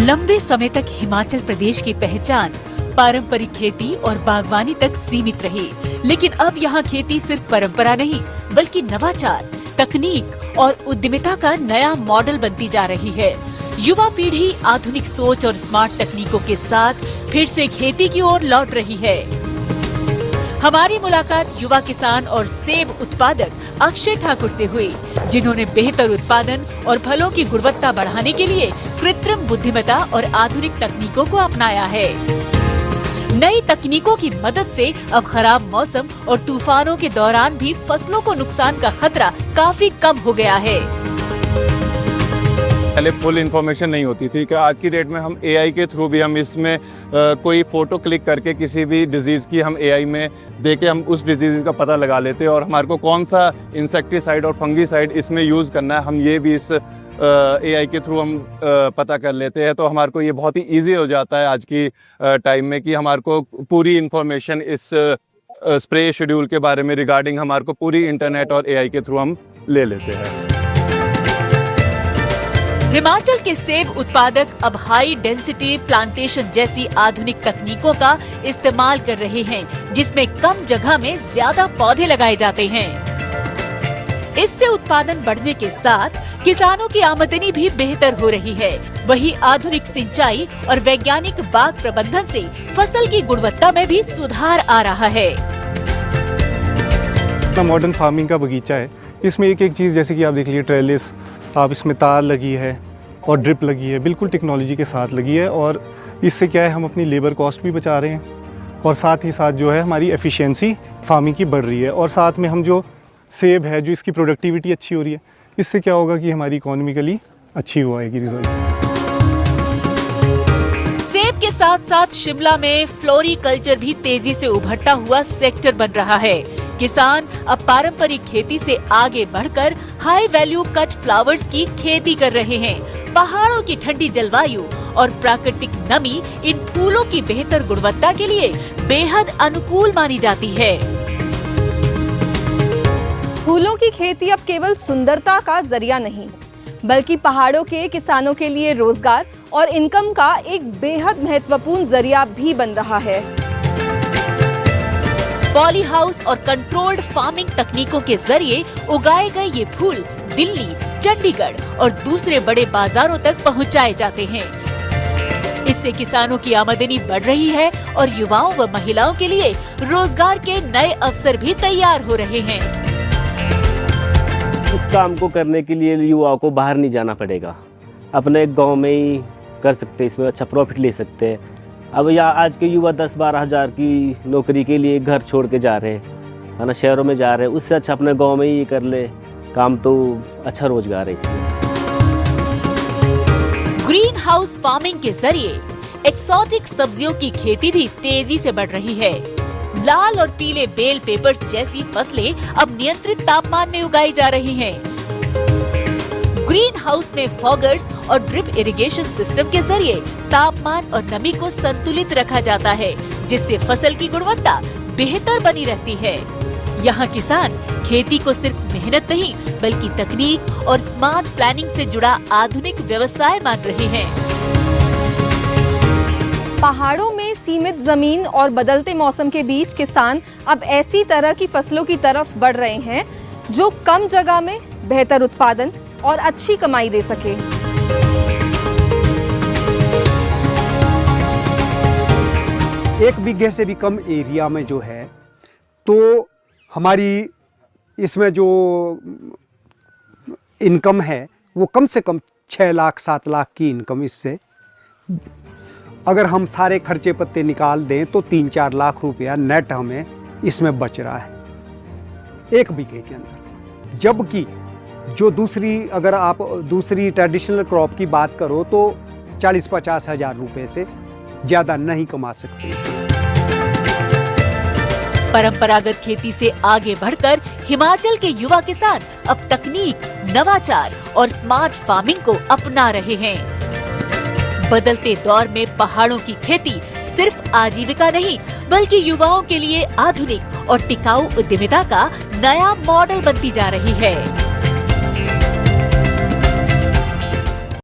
लंबे समय तक हिमाचल प्रदेश की पहचान पारंपरिक खेती और बागवानी तक सीमित रही, लेकिन अब यहाँ खेती सिर्फ परंपरा नहीं बल्कि नवाचार, तकनीक और उद्यमिता का नया मॉडल बनती जा रही है। युवा पीढ़ी आधुनिक सोच और स्मार्ट तकनीकों के साथ फिर से खेती की ओर लौट रही है। हमारी मुलाकात युवा किसान और सेब उत्पादक अक्षय ठाकुर से हुई, जिन्होंने बेहतर उत्पादन और फलों की गुणवत्ता बढ़ाने के लिए कृत्रिम बुद्धिमत्ता और आधुनिक तकनीकों को अपनाया है। नई तकनीकों की मदद से अब खराब मौसम और तूफानों के दौरान भी फसलों को नुकसान का खतरा काफी कम हो गया है। पहले फुल इन्फॉर्मेशन नहीं होती थी कि आज की डेट में हम एआई के थ्रू भी हम इसमें कोई फ़ोटो क्लिक करके किसी भी डिज़ीज़ की हम एआई में देके हम उस डिज़ीज़ का पता लगा लेते हैं और हमारे को कौन सा इंसेक्टिसाइड और फंगीसाइड इसमें यूज़ करना है हम ये भी इस एआई के थ्रू हम पता कर लेते हैं। तो हमारे को ये बहुत ही ईजी हो जाता है आज की टाइम में कि हमारे को पूरी इन्फॉर्मेशन इस स्प्रे शेड्यूल के बारे में रिगार्डिंग हमारे को पूरी इंटरनेट और एआई के थ्रू हम ले लेते हैं। हिमाचल के सेब उत्पादक अब हाई डेंसिटी प्लांटेशन जैसी आधुनिक तकनीकों का इस्तेमाल कर रहे हैं, जिसमें कम जगह में ज्यादा पौधे लगाए जाते हैं। इससे उत्पादन बढ़ने के साथ किसानों की आमदनी भी बेहतर हो रही है। वहीं आधुनिक सिंचाई और वैज्ञानिक बाग प्रबंधन से फसल की गुणवत्ता में भी सुधार आ रहा है। मॉडर्न फार्मिंग का बगीचा है, इसमें एक एक चीज़ जैसे कि आप देख लीजिए ट्रेलिस, आप इसमें तार लगी है और ड्रिप लगी है, बिल्कुल टेक्नोलॉजी के साथ लगी है। और इससे क्या है, हम अपनी लेबर कॉस्ट भी बचा रहे हैं और साथ ही साथ जो है हमारी एफिशिएंसी फार्मिंग की बढ़ रही है। और साथ में हम जो सेब है जो इसकी प्रोडक्टिविटी अच्छी हो रही है, इससे क्या होगा कि हमारी इकोनॉमिकली अच्छी हो आएगी रिजल्ट। सेब के साथ साथ शिमला में फ्लोरिकल्चर भी तेजी से उभरता हुआ सेक्टर बन रहा है। किसान अब पारंपरिक खेती से आगे बढ़कर हाई वैल्यू कट फ्लावर्स की खेती कर रहे हैं। पहाड़ों की ठंडी जलवायु और प्राकृतिक नमी इन फूलों की बेहतर गुणवत्ता के लिए बेहद अनुकूल मानी जाती है। फूलों की खेती अब केवल सुंदरता का जरिया नहीं, बल्कि पहाड़ों के किसानों के लिए रोजगार और इनकम का एक बेहद महत्वपूर्ण जरिया भी बन रहा है। पॉली हाउस और कंट्रोल्ड फार्मिंग तकनीकों के जरिए उगाए गए ये फूल दिल्ली, चंडीगढ़ और दूसरे बड़े बाजारों तक पहुंचाए जाते हैं। इससे किसानों की आमदनी बढ़ रही है और युवाओं व महिलाओं के लिए रोजगार के नए अवसर भी तैयार हो रहे हैं। इस काम को करने के लिए युवाओं को बाहर नहीं जाना पड़ेगा, अपने गांव में ही कर सकते हैं, इसमें अच्छा प्रॉफिट ले सकते हैं। अब यहाँ आज के युवा 10-12 हज़ार की नौकरी के लिए घर छोड़ के जा रहे हैं, है ना, शहरों में जा रहे हैं। उससे अच्छा अपने गांव में ही कर ले काम, तो अच्छा रोजगार है इसमें। ग्रीन हाउस फार्मिंग के जरिए एक्सोटिक सब्जियों की खेती भी तेजी से बढ़ रही है। लाल और पीले बेल पेपर्स जैसी फसलें अब नियंत्रित तापमान में उगाई जा रही हैं। ग्रीन हाउस में फॉगर्स और ड्रिप इरिगेशन सिस्टम के जरिए तापमान और नमी को संतुलित रखा जाता है, जिससे फसल की गुणवत्ता बेहतर बनी रहती है। यहाँ किसान खेती को सिर्फ मेहनत नहीं बल्कि तकनीक और स्मार्ट प्लानिंग से जुड़ा आधुनिक व्यवसाय मान रहे हैं। पहाड़ों में सीमित जमीन और बदलते मौसम के बीच किसान अब ऐसी तरह की फसलों की तरफ बढ़ रहे हैं जो कम जगह में बेहतर उत्पादन और अच्छी कमाई दे सके। एक बीघे से भी कम एरिया में जो है तो हमारी इसमें जो इनकम है वो कम से कम 6 लाख 7 लाख की इनकम, इससे अगर हम सारे खर्चे पत्ते निकाल दें तो 3-4 लाख रुपया नेट हमें इसमें बच रहा है एक बीघे के अंदर। जबकि जो अगर आप दूसरी ट्रेडिशनल क्रॉप की बात करो तो 40-50 हज़ार रुपये से ज़्यादा नहीं कमा सकते। परंपरागत खेती से आगे बढ़कर हिमाचल के युवा किसान अब तकनीक, नवाचार और स्मार्ट फार्मिंग को अपना रहे हैं। बदलते दौर में पहाड़ों की खेती सिर्फ आजीविका नहीं बल्कि युवाओं के लिए आधुनिक और टिकाऊ उद्यमिता का नया मॉडल बनती जा रही है।